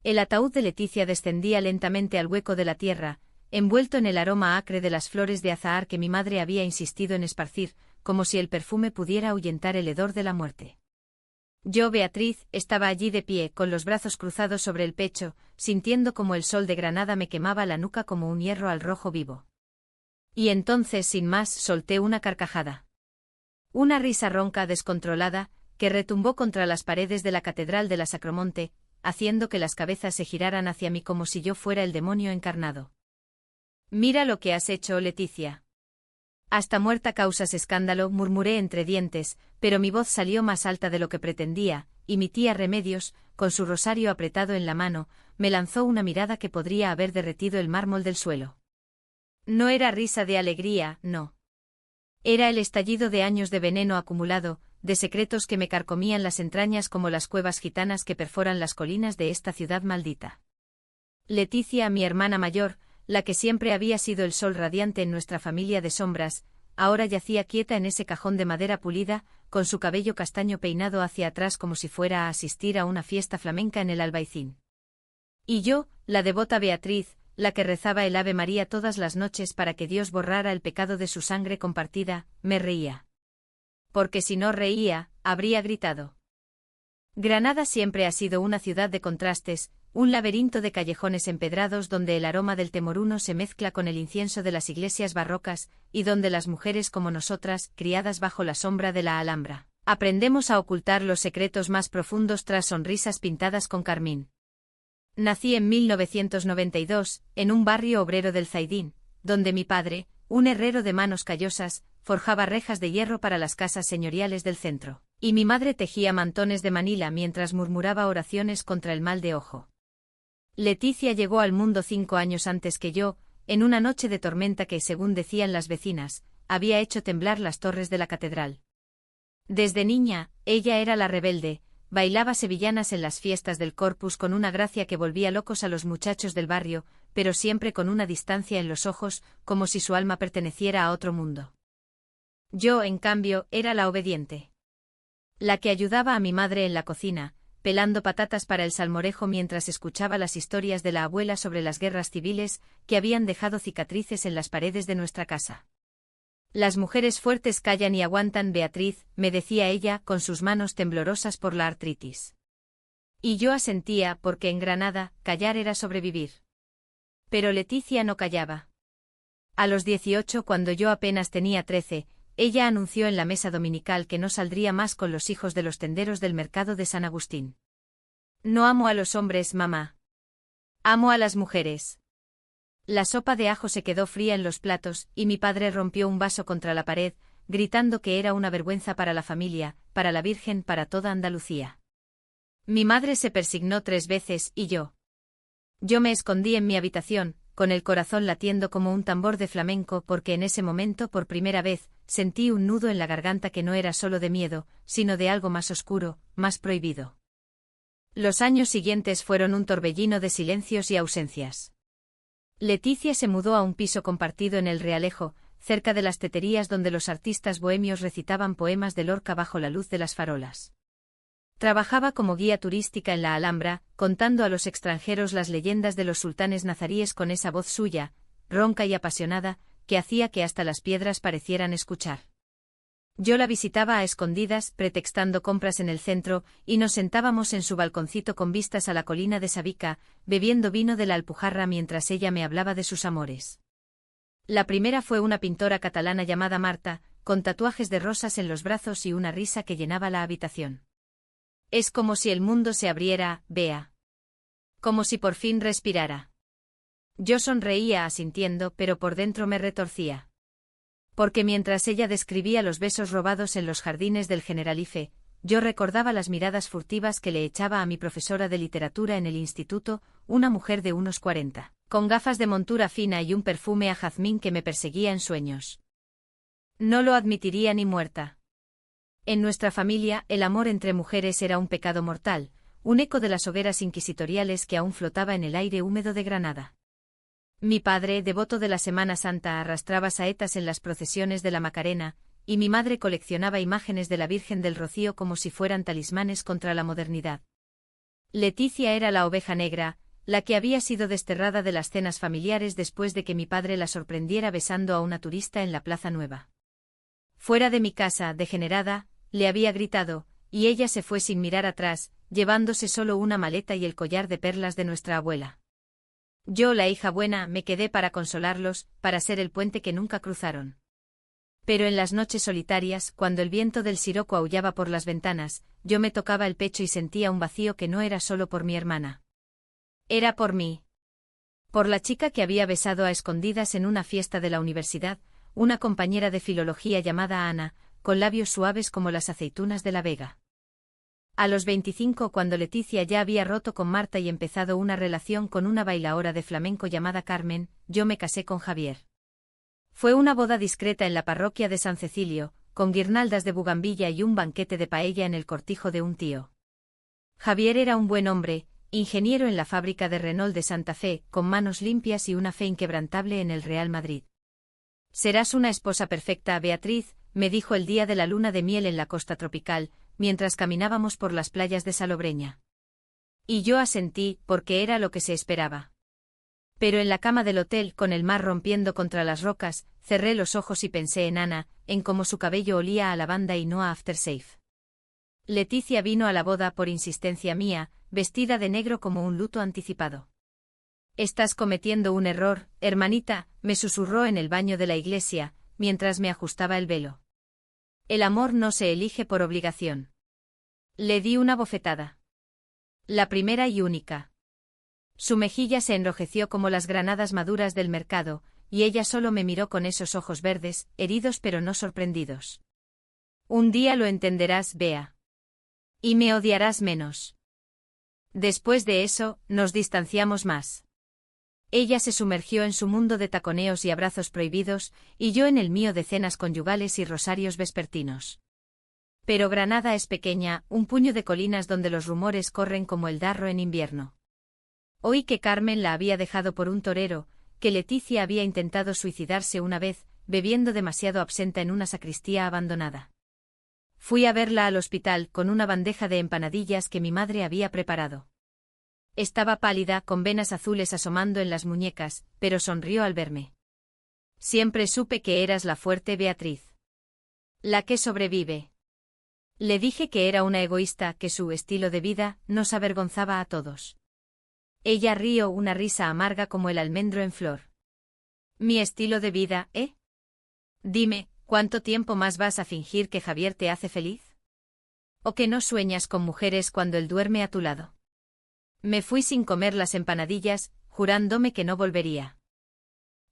El ataúd de Leticia descendía lentamente al hueco de la tierra, envuelto en el aroma acre de las flores de azahar que mi madre había insistido en esparcir, como si el perfume pudiera ahuyentar el hedor de la muerte. Yo, Beatriz, estaba allí de pie, con los brazos cruzados sobre el pecho, sintiendo como el sol de Granada me quemaba la nuca como un hierro al rojo vivo. Y entonces, sin más, solté una carcajada. Una risa ronca, descontrolada, que retumbó contra las paredes de la Catedral de la Sacromonte, haciendo que las cabezas se giraran hacia mí como si yo fuera el demonio encarnado. «Mira lo que has hecho, Leticia». «Hasta muerta causas escándalo», murmuré entre dientes, pero mi voz salió más alta de lo que pretendía, y mi tía Remedios, con su rosario apretado en la mano, me lanzó una mirada que podría haber derretido el mármol del suelo. No era risa de alegría, no. Era el estallido de años de veneno acumulado, de secretos que me carcomían las entrañas como las cuevas gitanas que perforan las colinas de esta ciudad maldita. Leticia, mi hermana mayor, la que siempre había sido el sol radiante en nuestra familia de sombras, ahora yacía quieta en ese cajón de madera pulida, con su cabello castaño peinado hacia atrás como si fuera a asistir a una fiesta flamenca en el Albaicín. Y yo, la devota Beatriz, la que rezaba el Ave María todas las noches para que Dios borrara el pecado de su sangre compartida, me reía. Porque si no reía, habría gritado. Granada siempre ha sido una ciudad de contrastes, un laberinto de callejones empedrados donde el aroma del temoruno se mezcla con el incienso de las iglesias barrocas, y donde las mujeres como nosotras, criadas bajo la sombra de la Alhambra, aprendemos a ocultar los secretos más profundos tras sonrisas pintadas con carmín. Nací en 1992, en un barrio obrero del Zaidín, donde mi padre, un herrero de manos callosas, forjaba rejas de hierro para las casas señoriales del centro, y mi madre tejía mantones de Manila mientras murmuraba oraciones contra el mal de ojo. Leticia llegó al mundo 5 años antes que yo, en una noche de tormenta que, según decían las vecinas, había hecho temblar las torres de la catedral. Desde niña, ella era la rebelde, bailaba sevillanas en las fiestas del Corpus con una gracia que volvía locos a los muchachos del barrio, pero siempre con una distancia en los ojos, como si su alma perteneciera a otro mundo. Yo, en cambio, era la obediente. La que ayudaba a mi madre en la cocina, pelando patatas para el salmorejo mientras escuchaba las historias de la abuela sobre las guerras civiles que habían dejado cicatrices en las paredes de nuestra casa. Las mujeres fuertes callan y aguantan, Beatriz, me decía ella, con sus manos temblorosas por la artritis. Y yo asentía, porque en Granada, callar era sobrevivir. Pero Leticia no callaba. A los 18, cuando yo apenas tenía 13, ella anunció en la mesa dominical que no saldría más con los hijos de los tenderos del mercado de San Agustín. No amo a los hombres, mamá. Amo a las mujeres. La sopa de ajo se quedó fría en los platos, y mi padre rompió un vaso contra la pared, gritando que era una vergüenza para la familia, para la Virgen, para toda Andalucía. Mi madre se persignó 3 veces, y yo. Yo me escondí en mi habitación, con el corazón latiendo como un tambor de flamenco, porque en ese momento, por primera vez, sentí un nudo en la garganta que no era solo de miedo, sino de algo más oscuro, más prohibido. Los años siguientes fueron un torbellino de silencios y ausencias. Leticia se mudó a un piso compartido en el Realejo, cerca de las teterías donde los artistas bohemios recitaban poemas de Lorca bajo la luz de las farolas. Trabajaba como guía turística en la Alhambra, contando a los extranjeros las leyendas de los sultanes nazaríes con esa voz suya, ronca y apasionada, que hacía que hasta las piedras parecieran escuchar. Yo la visitaba a escondidas, pretextando compras en el centro, y nos sentábamos en su balconcito con vistas a la colina de Sabica, bebiendo vino de la Alpujarra mientras ella me hablaba de sus amores. La primera fue una pintora catalana llamada Marta, con tatuajes de rosas en los brazos y una risa que llenaba la habitación. Es como si el mundo se abriera, Bea. Como si por fin respirara. Yo sonreía asintiendo, pero por dentro me retorcía. Porque mientras ella describía los besos robados en los jardines del Generalife, yo recordaba las miradas furtivas que le echaba a mi profesora de literatura en el instituto, una mujer de unos 40, con gafas de montura fina y un perfume a jazmín que me perseguía en sueños. No lo admitiría ni muerta. En nuestra familia, el amor entre mujeres era un pecado mortal, un eco de las hogueras inquisitoriales que aún flotaba en el aire húmedo de Granada. Mi padre, devoto de la Semana Santa, arrastraba saetas en las procesiones de la Macarena, y mi madre coleccionaba imágenes de la Virgen del Rocío como si fueran talismanes contra la modernidad. Leticia era la oveja negra, la que había sido desterrada de las cenas familiares después de que mi padre la sorprendiera besando a una turista en la Plaza Nueva. Fuera de mi casa, degenerada, le había gritado, y ella se fue sin mirar atrás, llevándose solo una maleta y el collar de perlas de nuestra abuela. Yo, la hija buena, me quedé para consolarlos, para ser el puente que nunca cruzaron. Pero en las noches solitarias, cuando el viento del siroco aullaba por las ventanas, yo me tocaba el pecho y sentía un vacío que no era solo por mi hermana. Era por mí. Por la chica que había besado a escondidas en una fiesta de la universidad, una compañera de filología llamada Ana, con labios suaves como las aceitunas de la Vega. A los 25, cuando Leticia ya había roto con Marta y empezado una relación con una bailaora de flamenco llamada Carmen, yo me casé con Javier. Fue una boda discreta en la parroquia de San Cecilio, con guirnaldas de bugambilla y un banquete de paella en el cortijo de un tío. Javier era un buen hombre, ingeniero en la fábrica de Renault de Santa Fe, con manos limpias y una fe inquebrantable en el Real Madrid. «Serás una esposa perfecta, Beatriz», me dijo el día de la luna de miel en la costa tropical, mientras caminábamos por las playas de Salobreña. Y yo asentí, porque era lo que se esperaba. Pero en la cama del hotel, con el mar rompiendo contra las rocas, cerré los ojos y pensé en Ana, en cómo su cabello olía a lavanda y no a aftershave. Leticia vino a la boda por insistencia mía, vestida de negro como un luto anticipado. «Estás cometiendo un error, hermanita», me susurró en el baño de la iglesia, mientras me ajustaba el velo. «El amor no se elige por obligación». Le di una bofetada. La primera y única. Su mejilla se enrojeció como las granadas maduras del mercado, y ella solo me miró con esos ojos verdes, heridos pero no sorprendidos. «Un día lo entenderás, Bea. Y me odiarás menos». Después de eso, nos distanciamos más. Ella se sumergió en su mundo de taconeos y abrazos prohibidos, y yo en el mío de cenas conyugales y rosarios vespertinos. Pero Granada es pequeña, un puño de colinas donde los rumores corren como el darro en invierno. Oí que Carmen la había dejado por un torero, que Leticia había intentado suicidarse una vez, bebiendo demasiado absenta en una sacristía abandonada. Fui a verla al hospital con una bandeja de empanadillas que mi madre había preparado. Estaba pálida, con venas azules asomando en las muñecas, pero sonrió al verme. «Siempre supe que eras la fuerte Beatriz. La que sobrevive». Le dije que era una egoísta, que su estilo de vida nos avergonzaba a todos. Ella rió una risa amarga como el almendro en flor. «¿Mi estilo de vida, eh? Dime, ¿cuánto tiempo más vas a fingir que Javier te hace feliz? ¿O que no sueñas con mujeres cuando él duerme a tu lado?» Me fui sin comer las empanadillas, jurándome que no volvería.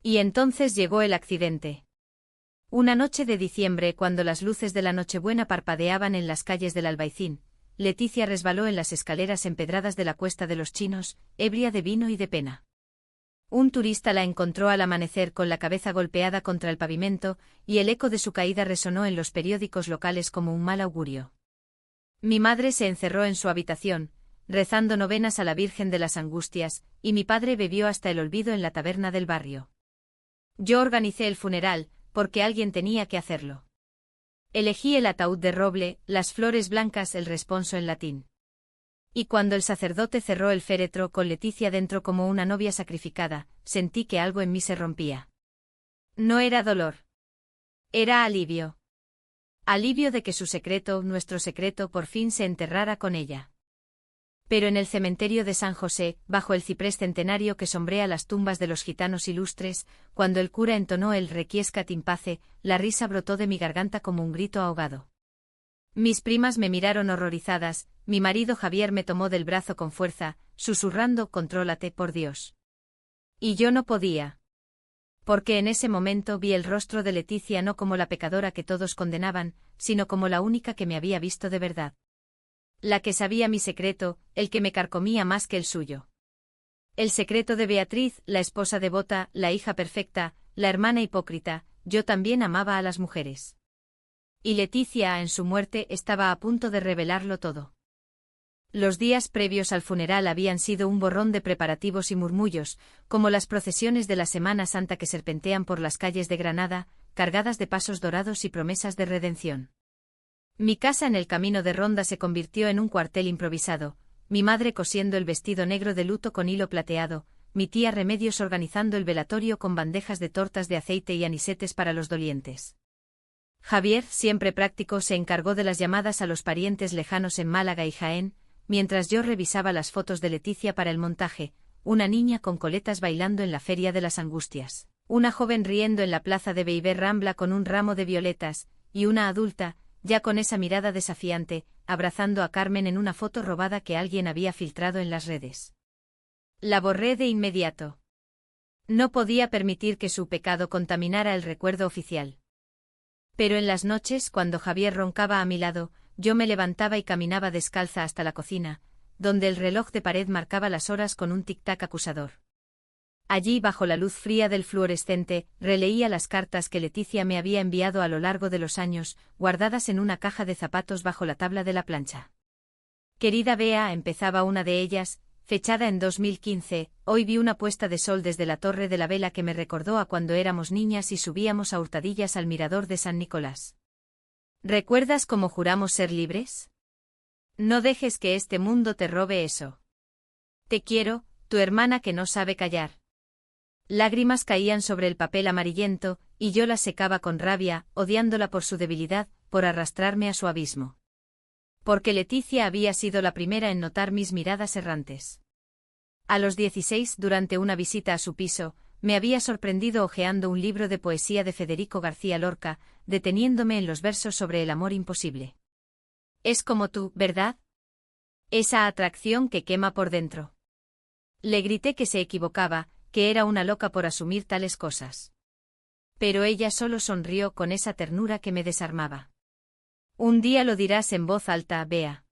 Y entonces llegó el accidente. Una noche de diciembre, cuando las luces de la Nochebuena parpadeaban en las calles del Albaicín, Leticia resbaló en las escaleras empedradas de la Cuesta de los Chinos, ebria de vino y de pena. Un turista la encontró al amanecer con la cabeza golpeada contra el pavimento, y el eco de su caída resonó en los periódicos locales como un mal augurio. Mi madre se encerró en su habitación, rezando novenas a la Virgen de las Angustias, y mi padre bebió hasta el olvido en la taberna del barrio. Yo organicé el funeral, porque alguien tenía que hacerlo. Elegí el ataúd de roble, las flores blancas, el responso en latín. Y cuando el sacerdote cerró el féretro con Leticia dentro como una novia sacrificada, sentí que algo en mí se rompía. No era dolor. Era alivio. Alivio de que su secreto, nuestro secreto, por fin se enterrara con ella. Pero en el cementerio de San José, bajo el ciprés centenario que sombrea las tumbas de los gitanos ilustres, cuando el cura entonó el Requiescat in pace, la risa brotó de mi garganta como un grito ahogado. Mis primas me miraron horrorizadas, mi marido Javier me tomó del brazo con fuerza, susurrando: «Contrólate, por Dios». Y yo no podía. Porque en ese momento vi el rostro de Leticia no como la pecadora que todos condenaban, sino como la única que me había visto de verdad. La que sabía mi secreto, el que me carcomía más que el suyo. El secreto de Beatriz, la esposa devota, la hija perfecta, la hermana hipócrita. Yo también amaba a las mujeres. Y Leticia, en su muerte, estaba a punto de revelarlo todo. Los días previos al funeral habían sido un borrón de preparativos y murmullos, como las procesiones de la Semana Santa que serpentean por las calles de Granada, cargadas de pasos dorados y promesas de redención. Mi casa en el camino de Ronda se convirtió en un cuartel improvisado, mi madre cosiendo el vestido negro de luto con hilo plateado, mi tía Remedios organizando el velatorio con bandejas de tortas de aceite y anisetes para los dolientes. Javier, siempre práctico, se encargó de las llamadas a los parientes lejanos en Málaga y Jaén, mientras yo revisaba las fotos de Leticia para el montaje, una niña con coletas bailando en la Feria de las Angustias, una joven riendo en la plaza de Beiber Rambla con un ramo de violetas, y una adulta, ya con esa mirada desafiante, abrazando a Carmen en una foto robada que alguien había filtrado en las redes. La borré de inmediato. No podía permitir que su pecado contaminara el recuerdo oficial. Pero en las noches, cuando Javier roncaba a mi lado, yo me levantaba y caminaba descalza hasta la cocina, donde el reloj de pared marcaba las horas con un tic-tac acusador. Allí, bajo la luz fría del fluorescente, releía las cartas que Leticia me había enviado a lo largo de los años, guardadas en una caja de zapatos bajo la tabla de la plancha. Querida Bea, empezaba una de ellas, fechada en 2015, hoy vi una puesta de sol desde la Torre de la Vela que me recordó a cuando éramos niñas y subíamos a hurtadillas al mirador de San Nicolás. ¿Recuerdas cómo juramos ser libres? No dejes que este mundo te robe eso. Te quiero, tu hermana que no sabe callar. Lágrimas caían sobre el papel amarillento, y yo las secaba con rabia, odiándola por su debilidad, por arrastrarme a su abismo. Porque Leticia había sido la primera en notar mis miradas errantes. A los 16, durante una visita a su piso, me había sorprendido hojeando un libro de poesía de Federico García Lorca, deteniéndome en los versos sobre el amor imposible. Es como tú, ¿verdad? Esa atracción que quema por dentro. Le grité que se equivocaba, que era una loca por asumir tales cosas. Pero ella solo sonrió con esa ternura que me desarmaba. Un día lo dirás en voz alta, Bea.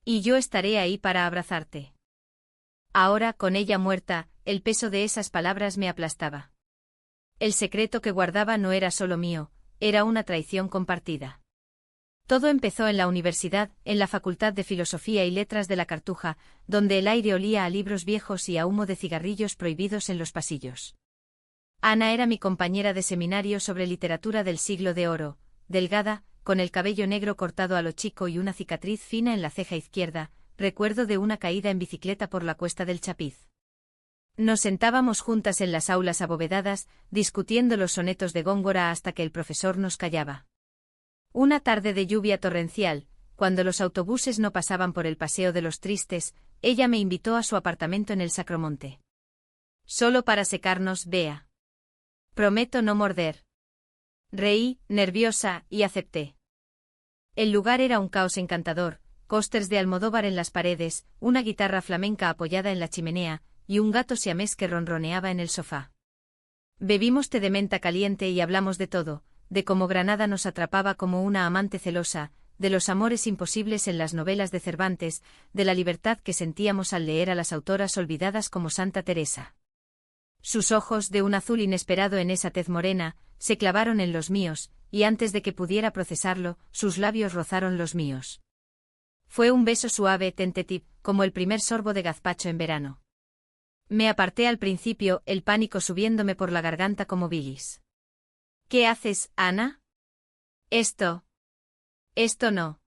Y yo estaré ahí para abrazarte. Ahora, con ella muerta, el peso de esas palabras me aplastaba. El secreto que guardaba no era solo mío, era una traición compartida. Todo empezó en la universidad, en la Facultad de Filosofía y Letras de la Cartuja, donde el aire olía a libros viejos y a humo de cigarrillos prohibidos en los pasillos. Ana era mi compañera de seminario sobre literatura del siglo de oro, delgada, con el cabello negro cortado a lo chico y una cicatriz fina en la ceja izquierda, recuerdo de una caída en bicicleta por la cuesta del Chapiz. Nos sentábamos juntas en las aulas abovedadas, discutiendo los sonetos de Góngora hasta que el profesor nos callaba. Una tarde de lluvia torrencial, cuando los autobuses no pasaban por el Paseo de los Tristes, ella me invitó a su apartamento en el Sacromonte. Solo para secarnos, Bea. Prometo no morder. Reí, nerviosa, y acepté. El lugar era un caos encantador, pósters de Almodóvar en las paredes, una guitarra flamenca apoyada en la chimenea, y un gato siamés que ronroneaba en el sofá. Bebimos té de menta caliente y hablamos de todo, de cómo Granada nos atrapaba como una amante celosa, de los amores imposibles en las novelas de Cervantes, de la libertad que sentíamos al leer a las autoras olvidadas como Santa Teresa. Sus ojos, de un azul inesperado en esa tez morena, se clavaron en los míos, y antes de que pudiera procesarlo, sus labios rozaron los míos. Fue un beso suave, tentative, como el primer sorbo de gazpacho en verano. Me aparté al principio, el pánico subiéndome por la garganta como bilis. ¿Qué haces, Ana? Esto no.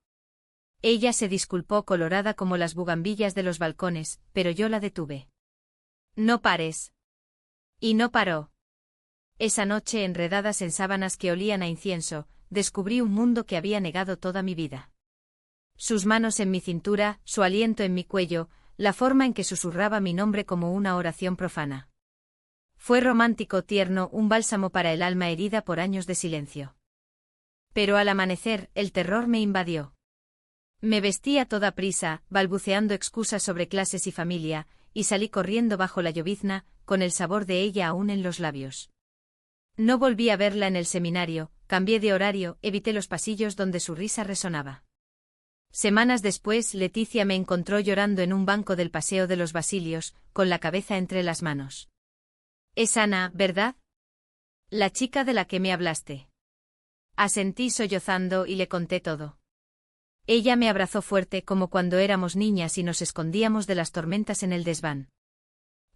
Ella se disculpó colorada como las bugambillas de los balcones, pero yo la detuve. No pares. Y no paró. Esa noche, enredadas en sábanas que olían a incienso, descubrí un mundo que había negado toda mi vida. Sus manos en mi cintura, su aliento en mi cuello, la forma en que susurraba mi nombre como una oración profana. Fue romántico, tierno, un bálsamo para el alma herida por años de silencio. Pero al amanecer, el terror me invadió. Me vestí a toda prisa, balbuceando excusas sobre clases y familia, y salí corriendo bajo la llovizna, con el sabor de ella aún en los labios. No volví a verla en el seminario, cambié de horario, evité los pasillos donde su risa resonaba. Semanas después, Leticia me encontró llorando en un banco del Paseo de los Basilios, con la cabeza entre las manos. Es Ana, ¿verdad? La chica de la que me hablaste. Asentí sollozando y le conté todo. Ella me abrazó fuerte como cuando éramos niñas y nos escondíamos de las tormentas en el desván.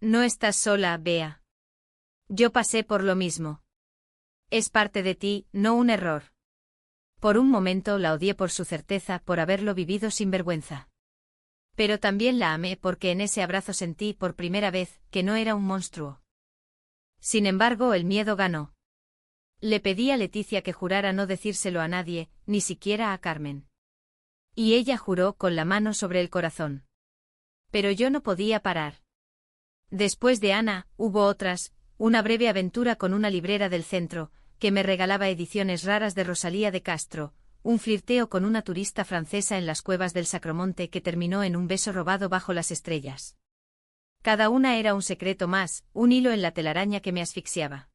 No estás sola, Bea. Yo pasé por lo mismo. Es parte de ti, no un error. Por un momento la odié por su certeza, por haberlo vivido sin vergüenza. Pero también la amé porque en ese abrazo sentí por primera vez que no era un monstruo. Sin embargo, el miedo ganó. Le pedí a Leticia que jurara no decírselo a nadie, ni siquiera a Carmen. Y ella juró con la mano sobre el corazón. Pero yo no podía parar. Después de Ana, hubo otras, una breve aventura con una librera del centro, que me regalaba ediciones raras de Rosalía de Castro, un flirteo con una turista francesa en las cuevas del Sacromonte que terminó en un beso robado bajo las estrellas. Cada una era un secreto más, un hilo en la telaraña que me asfixiaba.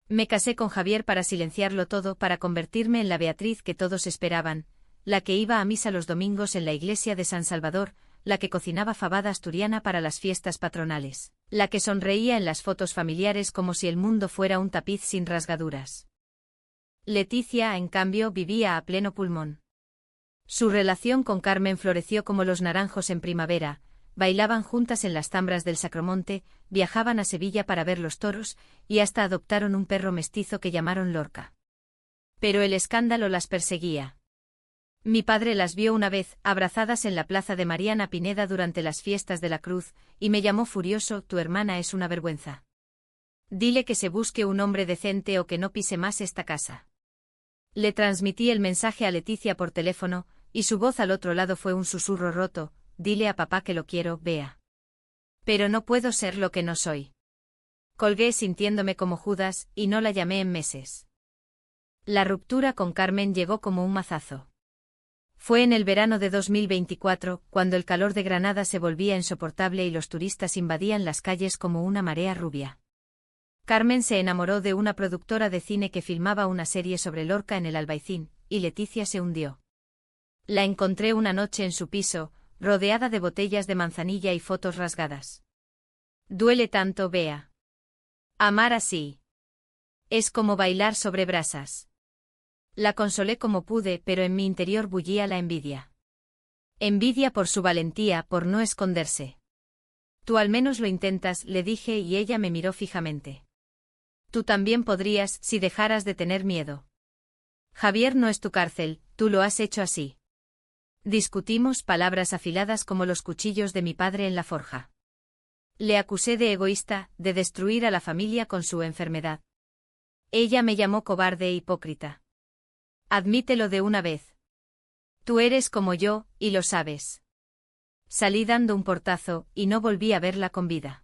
Me casé con Javier para silenciarlo todo, para convertirme en la Beatriz que todos esperaban, la que iba a misa los domingos en la iglesia de San Salvador, la que cocinaba fabada asturiana para las fiestas patronales, la que sonreía en las fotos familiares como si el mundo fuera un tapiz sin rasgaduras. Leticia, en cambio, vivía a pleno pulmón. Su relación con Carmen floreció como los naranjos en primavera, bailaban juntas en las zambras del Sacromonte, viajaban a Sevilla para ver los toros, y hasta adoptaron un perro mestizo que llamaron Lorca. Pero el escándalo las perseguía. Mi padre las vio una vez, abrazadas en la plaza de Mariana Pineda durante las fiestas de la Cruz, y me llamó furioso: tu hermana es una vergüenza. Dile que se busque un hombre decente o que no pise más esta casa. Le transmití el mensaje a Leticia por teléfono, y su voz al otro lado fue un susurro roto: dile a papá que lo quiero, Bea. Pero no puedo ser lo que no soy. Colgué sintiéndome como Judas, y no la llamé en meses. La ruptura con Carmen llegó como un mazazo. Fue en el verano de 2024, cuando el calor de Granada se volvía insoportable y los turistas invadían las calles como una marea rubia. Carmen se enamoró de una productora de cine que filmaba una serie sobre Lorca en el Albaicín, y Leticia se hundió. La encontré una noche en su piso, rodeada de botellas de manzanilla y fotos rasgadas. Duele tanto, Bea. Amar así. Es como bailar sobre brasas. La consolé como pude, pero en mi interior bullía la envidia. Envidia por su valentía, por no esconderse. Tú al menos lo intentas, le dije, y ella me miró fijamente. Tú también podrías, si dejaras de tener miedo. Javier no es tu cárcel, tú lo has hecho así. Discutimos, palabras afiladas como los cuchillos de mi padre en la forja. Le acusé de egoísta, de destruir a la familia con su enfermedad. Ella me llamó cobarde e hipócrita. Admítelo de una vez. Tú eres como yo, y lo sabes. Salí dando un portazo, y no volví a verla con vida.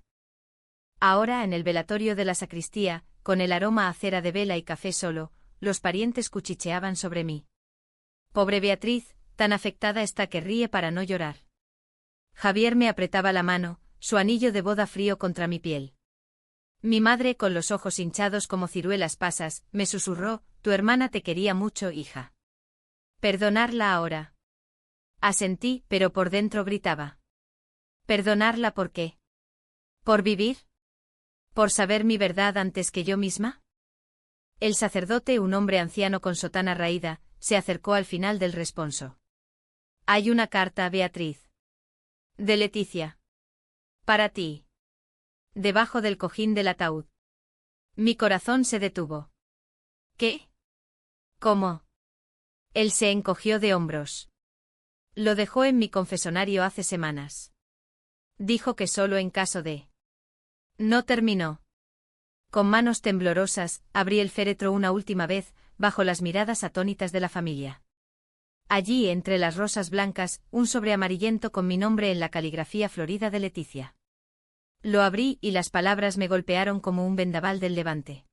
Ahora, en el velatorio de la sacristía, con el aroma a cera de vela y café solo, los parientes cuchicheaban sobre mí. Pobre Beatriz, tan afectada está que ríe para no llorar. Javier me apretaba la mano, su anillo de boda frío contra mi piel. Mi madre, con los ojos hinchados como ciruelas pasas, me susurró: tu hermana te quería mucho, hija. Perdonarla ahora. Asentí, pero por dentro gritaba. ¿Perdonarla por qué? ¿Por vivir? ¿Por saber mi verdad antes que yo misma? El sacerdote, un hombre anciano con sotana raída, se acercó al final del responso. Hay una carta, Beatriz. De Leticia. Para ti. Debajo del cojín del ataúd. Mi corazón se detuvo. ¿Qué? ¿Cómo? Él se encogió de hombros. Lo dejó en mi confesonario hace semanas. Dijo que solo en caso de... No terminó. Con manos temblorosas, abrí el féretro una última vez, bajo las miradas atónitas de la familia. Allí, entre las rosas blancas, un sobre amarillento con mi nombre en la caligrafía florida de Leticia. Lo abrí y las palabras me golpearon como un vendaval del levante.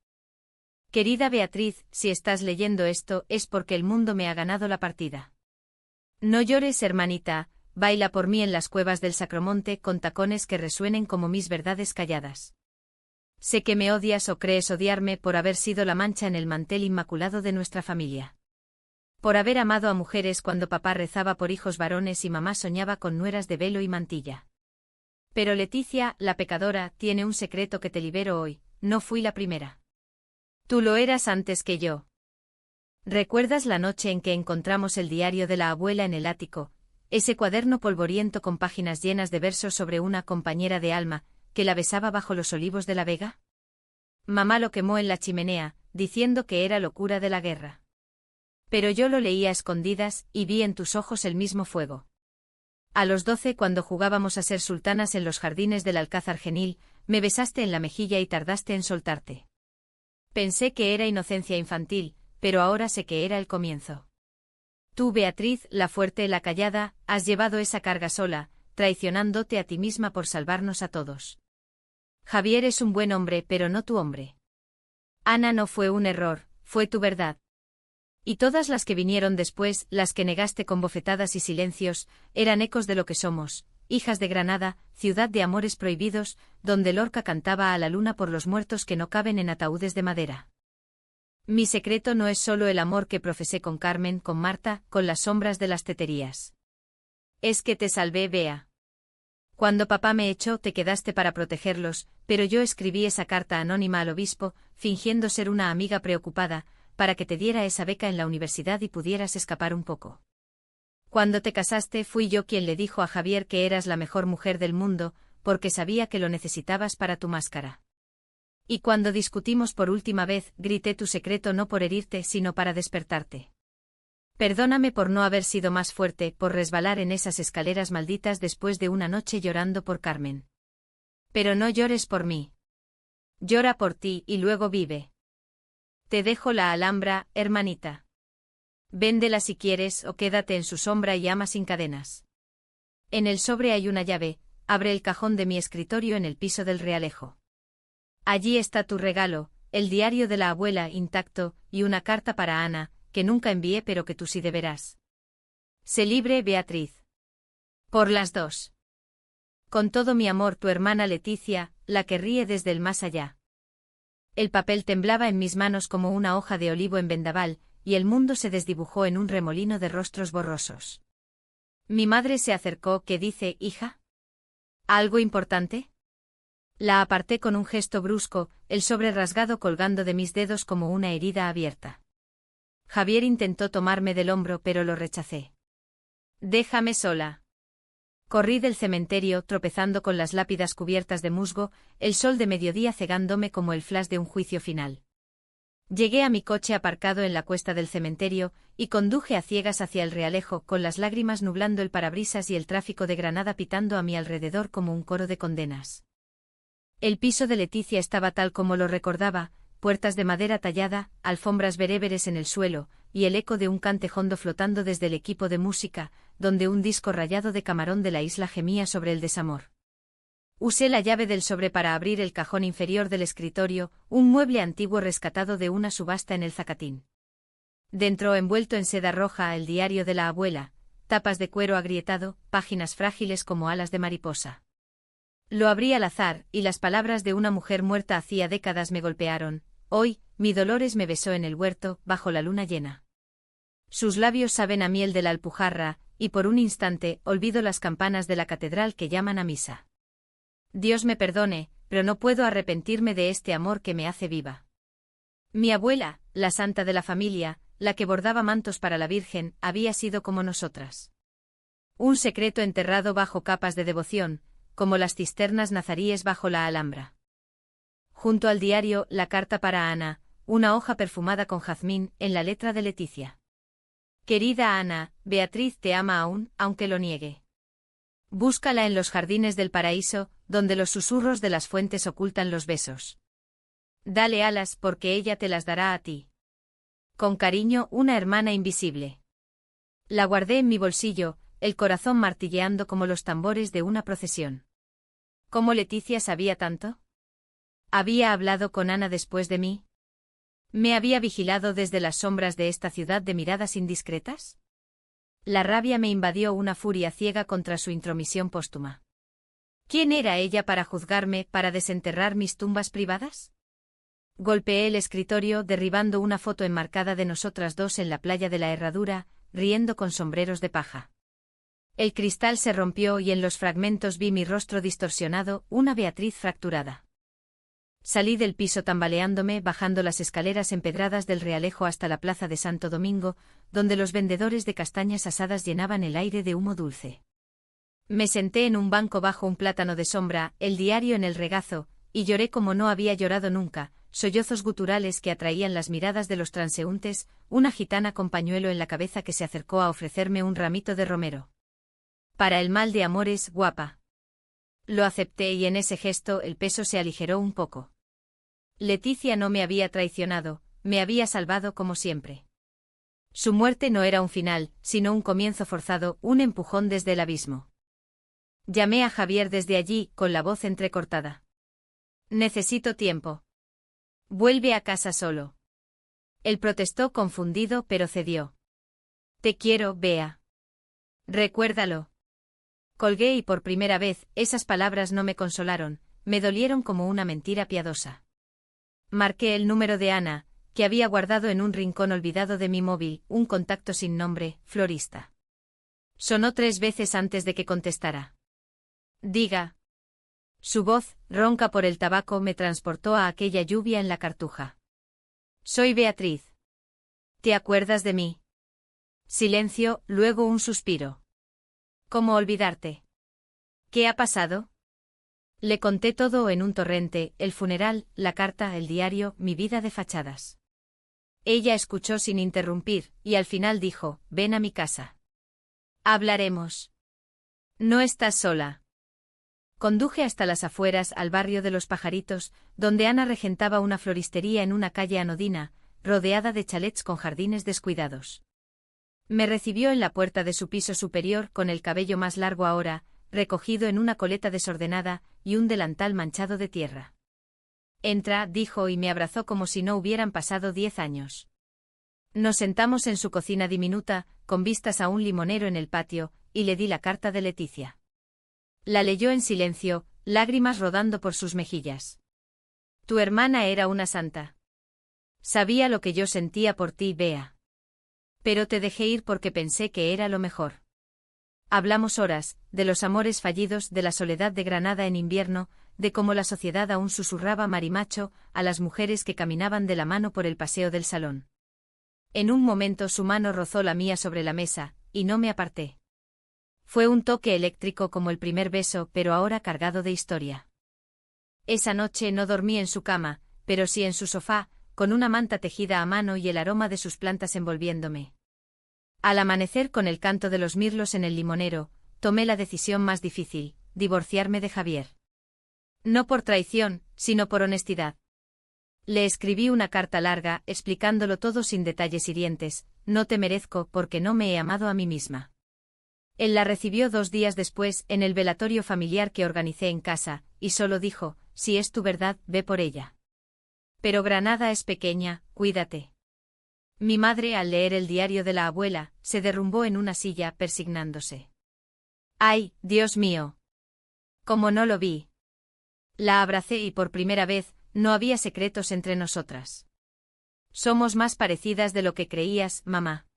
Querida Beatriz, si estás leyendo esto, es porque el mundo me ha ganado la partida. No llores, hermanita, baila por mí en las cuevas del Sacromonte con tacones que resuenen como mis verdades calladas. Sé que me odias o crees odiarme por haber sido la mancha en el mantel inmaculado de nuestra familia. Por haber amado a mujeres cuando papá rezaba por hijos varones y mamá soñaba con nueras de velo y mantilla. Pero Leticia, la pecadora, tiene un secreto que te libero hoy: no fui la primera. Tú lo eras antes que yo. ¿Recuerdas la noche en que encontramos el diario de la abuela en el ático, ese cuaderno polvoriento con páginas llenas de versos sobre una compañera de alma, que la besaba bajo los olivos de la Vega? Mamá lo quemó en la chimenea, diciendo que era locura de la guerra. Pero yo lo leía a escondidas, y vi en tus ojos el mismo fuego. A los 12, cuando jugábamos a ser sultanas en los jardines del Alcázar Genil, me besaste en la mejilla y tardaste en soltarte. Pensé que era inocencia infantil, pero ahora sé que era el comienzo. Tú, Beatriz, la fuerte, la callada, has llevado esa carga sola, traicionándote a ti misma por salvarnos a todos. Javier es un buen hombre, pero no tu hombre. Ana no fue un error, fue tu verdad. Y todas las que vinieron después, las que negaste con bofetadas y silencios, eran ecos de lo que somos, hijas de Granada, ciudad de amores prohibidos, donde Lorca cantaba a la luna por los muertos que no caben en ataúdes de madera. Mi secreto no es solo el amor que profesé con Carmen, con Marta, con las sombras de las teterías. Es que te salvé, Bea. Cuando papá me echó, te quedaste para protegerlos, pero yo escribí esa carta anónima al obispo, fingiendo ser una amiga preocupada, para que te diera esa beca en la universidad y pudieras escapar un poco. Cuando te casaste, fui yo quien le dijo a Javier que eras la mejor mujer del mundo, porque sabía que lo necesitabas para tu máscara. Y cuando discutimos por última vez, grité tu secreto no por herirte, sino para despertarte. Perdóname por no haber sido más fuerte, por resbalar en esas escaleras malditas después de una noche llorando por Carmen. Pero no llores por mí. Llora por ti y luego vive. Te dejo la Alhambra, hermanita. Véndela si quieres o quédate en su sombra y ama sin cadenas. En el sobre hay una llave, abre el cajón de mi escritorio en el piso del Realejo. Allí está tu regalo, el diario de la abuela intacto, y una carta para Ana, que nunca envié pero que tú sí deberás. Sé libre, Beatriz. Por las dos. Con todo mi amor, tu hermana Leticia, la que ríe desde el más allá. El papel temblaba en mis manos como una hoja de olivo en vendaval, y el mundo se desdibujó en un remolino de rostros borrosos. Mi madre se acercó. ¿Qué dice, hija? ¿Algo importante? La aparté con un gesto brusco, el sobre rasgado colgando de mis dedos como una herida abierta. Javier intentó tomarme del hombro, pero lo rechacé. Déjame sola. Corrí del cementerio, tropezando con las lápidas cubiertas de musgo, el sol de mediodía cegándome como el flash de un juicio final. Llegué a mi coche aparcado en la cuesta del cementerio, y conduje a ciegas hacia el Realejo, con las lágrimas nublando el parabrisas y el tráfico de Granada pitando a mi alrededor como un coro de condenas. El piso de Leticia estaba tal como lo recordaba, puertas de madera tallada, alfombras beréberes en el suelo, y el eco de un cante hondo flotando desde el equipo de música, donde un disco rayado de camarón de la isla gemía sobre el desamor. Usé la llave del sobre para abrir el cajón inferior del escritorio, un mueble antiguo rescatado de una subasta en el Zacatín. Dentro, envuelto en seda roja, el diario de la abuela, tapas de cuero agrietado, páginas frágiles como alas de mariposa. Lo abrí al azar, y las palabras de una mujer muerta hacía décadas me golpearon. Hoy, mi Dolores me besó en el huerto, bajo la luna llena. Sus labios saben a miel de la Alpujarra, y por un instante olvido las campanas de la catedral que llaman a misa. Dios me perdone, pero no puedo arrepentirme de este amor que me hace viva. Mi abuela, la santa de la familia, la que bordaba mantos para la Virgen, había sido como nosotras. Un secreto enterrado bajo capas de devoción, como las cisternas nazaríes bajo la Alhambra. Junto al diario, la carta para Ana, una hoja perfumada con jazmín, en la letra de Leticia. Querida Ana, Beatriz te ama aún, aunque lo niegue. Búscala en los jardines del paraíso, donde los susurros de las fuentes ocultan los besos. Dale alas porque ella te las dará a ti. Con cariño, una hermana invisible. La guardé en mi bolsillo, el corazón martilleando como los tambores de una procesión. ¿Cómo Leticia sabía tanto? ¿Había hablado con Ana después de mí? ¿Me había vigilado desde las sombras de esta ciudad de miradas indiscretas? La rabia me invadió, una furia ciega contra su intromisión póstuma. ¿Quién era ella para juzgarme, para desenterrar mis tumbas privadas? Golpeé el escritorio, derribando una foto enmarcada de nosotras dos en la playa de la Herradura, riendo con sombreros de paja. El cristal se rompió y en los fragmentos vi mi rostro distorsionado, una Beatriz fracturada. Salí del piso tambaleándome, bajando las escaleras empedradas del Realejo hasta la plaza de Santo Domingo, donde los vendedores de castañas asadas llenaban el aire de humo dulce. Me senté en un banco bajo un plátano de sombra, el diario en el regazo, y lloré como no había llorado nunca, sollozos guturales que atraían las miradas de los transeúntes, una gitana con pañuelo en la cabeza que se acercó a ofrecerme un ramito de romero. Para el mal de amores, guapa. Lo acepté y en ese gesto el peso se aligeró un poco. Leticia no me había traicionado, me había salvado como siempre. Su muerte no era un final, sino un comienzo forzado, un empujón desde el abismo. Llamé a Javier desde allí, con la voz entrecortada. Necesito tiempo. Vuelve a casa solo. Él protestó confundido pero cedió. Te quiero, Bea. Recuérdalo. Colgué y por primera vez, esas palabras no me consolaron, me dolieron como una mentira piadosa. Marqué el número de Ana, que había guardado en un rincón olvidado de mi móvil, un contacto sin nombre, florista. Sonó 3 veces antes de que contestara. Diga. Su voz, ronca por el tabaco, me transportó a aquella lluvia en la Cartuja. Soy Beatriz. ¿Te acuerdas de mí? Silencio, luego un suspiro. ¿Cómo olvidarte? ¿Qué ha pasado? Le conté todo en un torrente, el funeral, la carta, el diario, mi vida de fachadas. Ella escuchó sin interrumpir, y al final dijo, ven a mi casa. Hablaremos. No estás sola. Conduje hasta las afueras, al barrio de Los Pajaritos, donde Ana regentaba una floristería en una calle anodina, rodeada de chalets con jardines descuidados. Me recibió en la puerta de su piso superior con el cabello más largo ahora, recogido en una coleta desordenada, y un delantal manchado de tierra. Entra, dijo y me abrazó como si no hubieran pasado 10 años. Nos sentamos en su cocina diminuta, con vistas a un limonero en el patio, y le di la carta de Leticia. La leyó en silencio, lágrimas rodando por sus mejillas. Tu hermana era una santa. Sabía lo que yo sentía por ti, Bea. Pero te dejé ir porque pensé que era lo mejor. Hablamos horas, de los amores fallidos, de la soledad de Granada en invierno, de cómo la sociedad aún susurraba marimacho a las mujeres que caminaban de la mano por el paseo del salón. En un momento su mano rozó la mía sobre la mesa, y no me aparté. Fue un toque eléctrico como el primer beso, pero ahora cargado de historia. Esa noche no dormí en su cama, pero sí en su sofá, con una manta tejida a mano y el aroma de sus plantas envolviéndome. Al amanecer, con el canto de los mirlos en el limonero, tomé la decisión más difícil, divorciarme de Javier. No por traición, sino por honestidad. Le escribí una carta larga, explicándolo todo sin detalles hirientes, no te merezco porque no me he amado a mí misma. Él la recibió 2 días después, en el velatorio familiar que organicé en casa, y solo dijo, si es tu verdad, ve por ella. Pero Granada es pequeña, cuídate. Mi madre, al leer el diario de la abuela, se derrumbó en una silla, persignándose. ¡Ay, Dios mío! ¿Cómo no lo vi? La abracé y por primera vez, no había secretos entre nosotras. Somos más parecidas de lo que creías, mamá.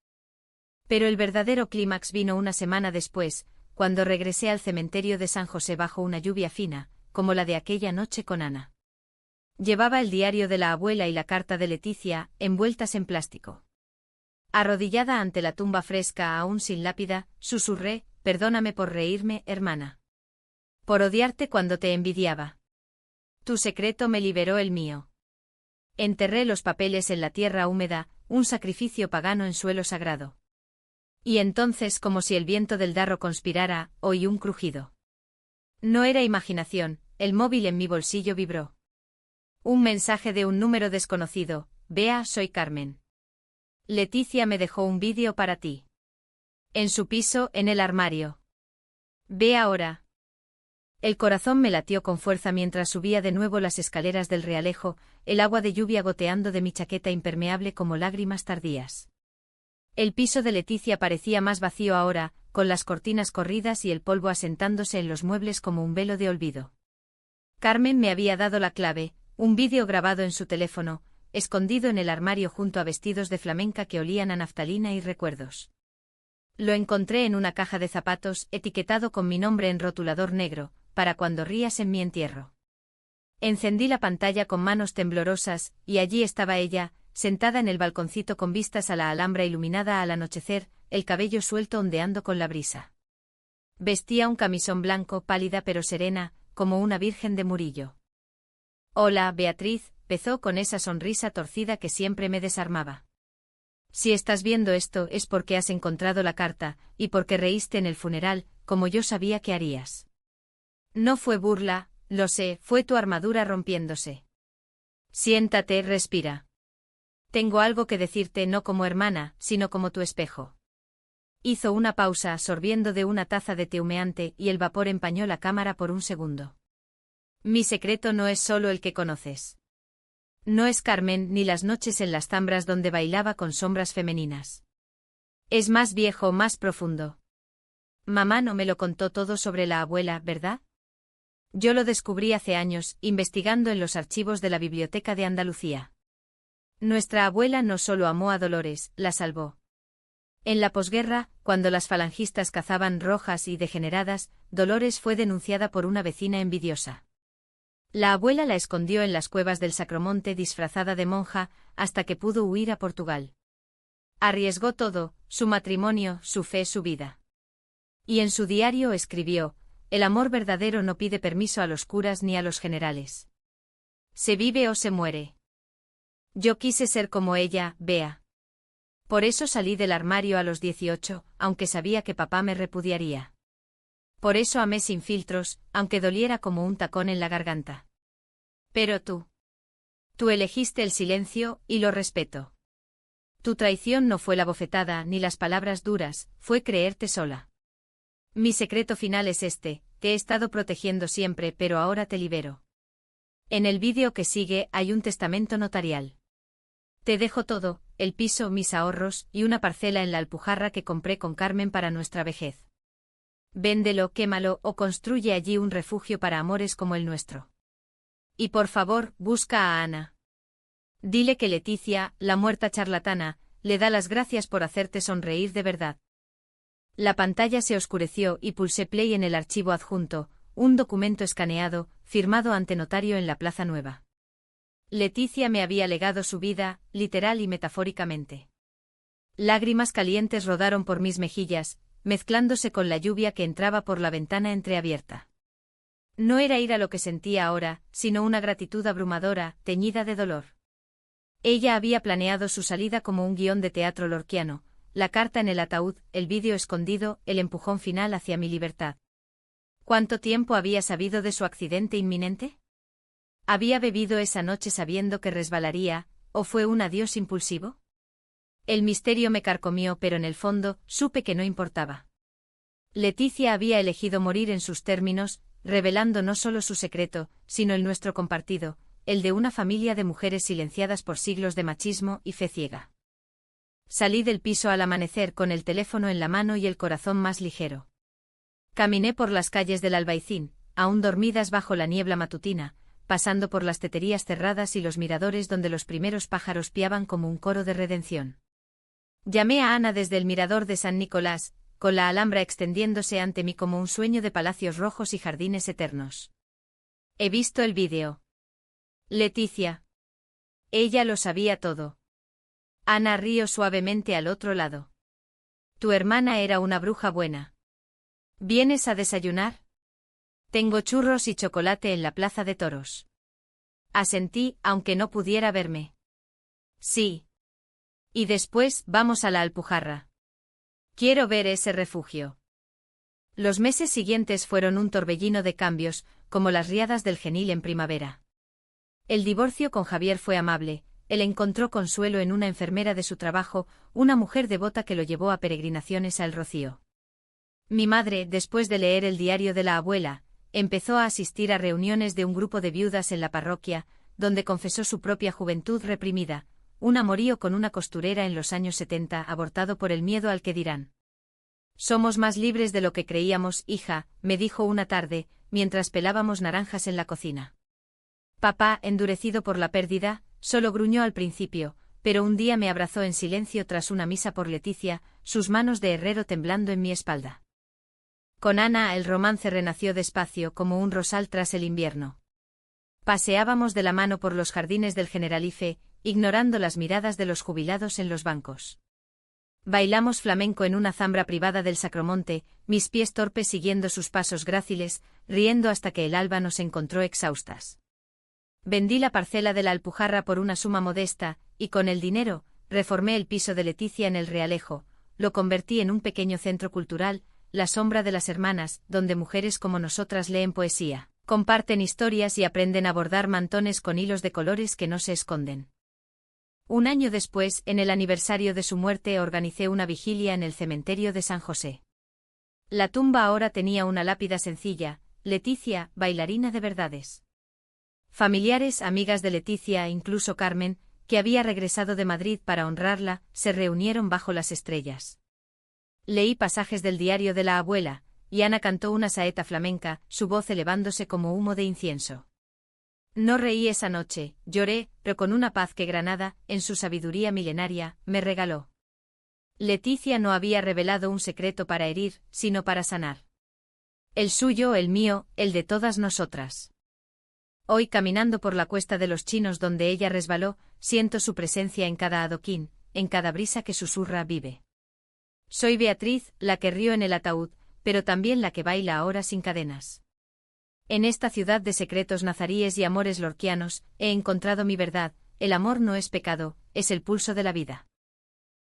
Pero el verdadero clímax vino una semana después, cuando regresé al cementerio de San José bajo una lluvia fina, como la de aquella noche con Ana. Llevaba el diario de la abuela y la carta de Leticia, envueltas en plástico. Arrodillada ante la tumba fresca aún sin lápida, susurré, perdóname por reírme, hermana. Por odiarte cuando te envidiaba. Tu secreto me liberó el mío. Enterré los papeles en la tierra húmeda, un sacrificio pagano en suelo sagrado. Y entonces, como si el viento del Darro conspirara, oí un crujido. No era imaginación, el móvil en mi bolsillo vibró. Un mensaje de un número desconocido, Bea, soy Carmen. Leticia me dejó un vídeo para ti. En su piso, en el armario. Ve ahora. El corazón me latió con fuerza mientras subía de nuevo las escaleras del Realejo, el agua de lluvia goteando de mi chaqueta impermeable como lágrimas tardías. El piso de Leticia parecía más vacío ahora, con las cortinas corridas y el polvo asentándose en los muebles como un velo de olvido. Carmen me había dado la clave, un vídeo grabado en su teléfono, escondido en el armario junto a vestidos de flamenca que olían a naftalina y recuerdos. Lo encontré en una caja de zapatos, etiquetado con mi nombre en rotulador negro, para cuando rías en mi entierro. Encendí la pantalla con manos temblorosas, y allí estaba ella, sentada en el balconcito con vistas a la Alhambra iluminada al anochecer, el cabello suelto ondeando con la brisa. Vestía un camisón blanco, pálida pero serena, como una virgen de Murillo. Hola, Beatriz, empezó con esa sonrisa torcida que siempre me desarmaba. Si estás viendo esto es porque has encontrado la carta, y porque reíste en el funeral, como yo sabía que harías. No fue burla, lo sé, fue tu armadura rompiéndose. Siéntate, respira. Tengo algo que decirte no como hermana, sino como tu espejo. Hizo una pausa sorbiendo de una taza de té humeante y el vapor empañó la cámara por un segundo. Mi secreto no es solo el que conoces. No es Carmen ni las noches en las zambras donde bailaba con sombras femeninas. Es más viejo, más profundo. Mamá no me lo contó todo sobre la abuela, ¿verdad? Yo lo descubrí hace años, investigando en los archivos de la Biblioteca de Andalucía. Nuestra abuela no solo amó a Dolores, la salvó. En la posguerra, cuando las falangistas cazaban rojas y degeneradas, Dolores fue denunciada por una vecina envidiosa. La abuela la escondió en las cuevas del Sacromonte disfrazada de monja, hasta que pudo huir a Portugal. Arriesgó todo, su matrimonio, su fe, su vida. Y en su diario escribió: el amor verdadero no pide permiso a los curas ni a los generales. Se vive o se muere. Yo quise ser como ella, Bea. Por eso salí del armario a los 18, aunque sabía que papá me repudiaría. Por eso amé sin filtros, aunque doliera como un tacón en la garganta. Pero tú elegiste el silencio, y lo respeto. Tu traición no fue la bofetada ni las palabras duras, fue creerte sola. Mi secreto final es este: te he estado protegiendo siempre, pero ahora te libero. En el vídeo que sigue hay un testamento notarial. Te dejo todo, el piso, mis ahorros, y una parcela en la Alpujarra que compré con Carmen para nuestra vejez. Véndelo, quémalo o construye allí un refugio para amores como el nuestro. Y por favor, busca a Ana. Dile que Leticia, la muerta charlatana, le da las gracias por hacerte sonreír de verdad. La pantalla se oscureció y pulsé play en el archivo adjunto, un documento escaneado, firmado ante notario en la Plaza Nueva. Leticia me había legado su vida, literal y metafóricamente. Lágrimas calientes rodaron por mis mejillas, mezclándose con la lluvia que entraba por la ventana entreabierta. No era ira lo que sentía ahora, sino una gratitud abrumadora, teñida de dolor. Ella había planeado su salida como un guión de teatro lorquiano, la carta en el ataúd, el vídeo escondido, el empujón final hacia mi libertad. ¿Cuánto tiempo había sabido de su accidente inminente? ¿Había bebido esa noche sabiendo que resbalaría, o fue un adiós impulsivo? El misterio me carcomió, pero en el fondo, supe que no importaba. Leticia había elegido morir en sus términos, revelando no solo su secreto, sino el nuestro compartido, el de una familia de mujeres silenciadas por siglos de machismo y fe ciega. Salí del piso al amanecer con el teléfono en la mano y el corazón más ligero. Caminé por las calles del Albaicín, aún dormidas bajo la niebla matutina, pasando por las teterías cerradas y los miradores donde los primeros pájaros piaban como un coro de redención. Llamé a Ana desde el mirador de San Nicolás, con la Alhambra extendiéndose ante mí como un sueño de palacios rojos y jardines eternos. He visto el vídeo. Leticia. Ella lo sabía todo. Ana rió suavemente al otro lado. Tu hermana era una bruja buena. ¿Vienes a desayunar? Tengo churros y chocolate en la plaza de toros. Asentí, aunque no pudiera verme. Sí. Y después vamos a la Alpujarra. Quiero ver ese refugio. Los meses siguientes fueron un torbellino de cambios, como las riadas del Genil en primavera. El divorcio con Javier fue amable, él encontró consuelo en una enfermera de su trabajo, una mujer devota que lo llevó a peregrinaciones al Rocío. Mi madre, después de leer el diario de la abuela, empezó a asistir a reuniones de un grupo de viudas en la parroquia, donde confesó su propia juventud reprimida, un amorío con una costurera en los años 70 abortado por el miedo al que dirán. Somos más libres de lo que creíamos, hija, me dijo una tarde, mientras pelábamos naranjas en la cocina. Papá, endurecido por la pérdida, solo gruñó al principio, pero un día me abrazó en silencio tras una misa por Leticia, sus manos de herrero temblando en mi espalda. Con Ana el romance renació despacio como un rosal tras el invierno. Paseábamos de la mano por los jardines del Generalife, ignorando las miradas de los jubilados en los bancos. Bailamos flamenco en una zambra privada del Sacromonte, mis pies torpes siguiendo sus pasos gráciles, riendo hasta que el alba nos encontró exhaustas. Vendí la parcela de la Alpujarra por una suma modesta, y con el dinero, reformé el piso de Leticia en el Realejo, lo convertí en un pequeño centro cultural, La sombra de las hermanas, donde mujeres como nosotras leen poesía, comparten historias y aprenden a bordar mantones con hilos de colores que no se esconden. Un año después, en el aniversario de su muerte, organicé una vigilia en el cementerio de San José. La tumba ahora tenía una lápida sencilla: Leticia, bailarina de verdades. Familiares, amigas de Leticia e incluso Carmen, que había regresado de Madrid para honrarla, se reunieron bajo las estrellas. Leí pasajes del diario de la abuela, y Ana cantó una saeta flamenca, su voz elevándose como humo de incienso. No reí esa noche, lloré, pero con una paz que Granada, en su sabiduría milenaria, me regaló. Leticia no había revelado un secreto para herir, sino para sanar. El suyo, el mío, el de todas nosotras. Hoy, caminando por la cuesta de los Chinos donde ella resbaló, siento su presencia en cada adoquín, en cada brisa que susurra vive. Soy Beatriz, la que rió en el ataúd, pero también la que baila ahora sin cadenas. En esta ciudad de secretos nazaríes y amores lorquianos, he encontrado mi verdad: el amor no es pecado, es el pulso de la vida.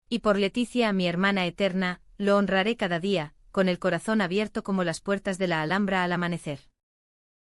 Y por Leticia, mi hermana eterna, lo honraré cada día, con el corazón abierto como las puertas de la Alhambra al amanecer.